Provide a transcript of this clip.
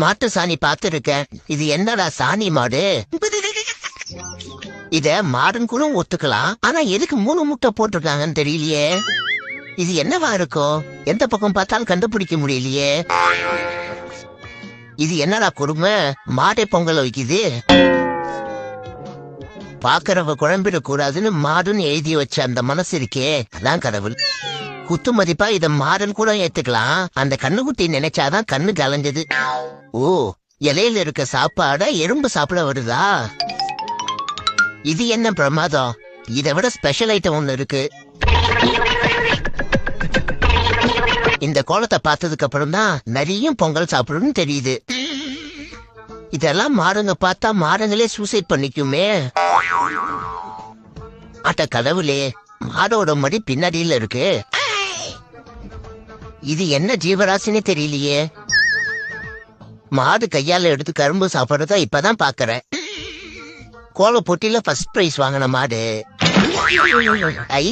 மாட்டு சாணி பார்த்திருக்கேன். இது என்னடா சாணி மாடு? இத மாடுன்னு கூட ஒத்துக்கலாம். ஆனா எதுக்கு 3 முட்டை போட்டிருக்காங்கன்னு தெரியலையே. இது என்னவா இருக்கும்? எந்த பக்கம் பார்த்தாலும் கண்டுபிடிக்க முடியலையே. இது என்னடா கொடுமை? மாடே பொங்கல் வைக்குது. பாக்குறவ குழம்பிட கூடாதுன்னு மாடுன்னு எழுதி வச்ச அந்த மனசு இருக்கே, அதான் கடவுள். குத்து மதிப்பா இத மாடுன்னு கூட ஏத்துக்கலாம். அந்த கண்ணுக்குட்டி நினைச்சாதான் கண்ணு கலைஞ்சது. ஓ, இலையில இருக்க சாப்பாட எறும்பு சாப்பிட வருதா? இது என்ன பிரமாதம்? இதை விட ஸ்பெஷல் ஐட்டம் ஒண்ணு இருக்கு. இந்த கோலத்தை பார்த்ததுக்கு அப்புறம் தான் நிறைய பொங்கல் சாப்பிடணும்னு தெரியுது. இதெல்லாம் மாடுங்க பார்த்தா மாடுங்களே சூசைட் பண்ணிக்குமே. அட்ட கடவுளே, மாடோட மடி பின்னாடியில இருக்கு. இது என்ன ஜீவராசினே தெரியலையே. மாடு கையால எடுத்து கரும்பு சாப்பிடுறதா இப்பதான் பாக்குறேன். கோல போட்டியில ஃபர்ஸ்ட் பிரைஸ் வாங்கின மாடு. ஐ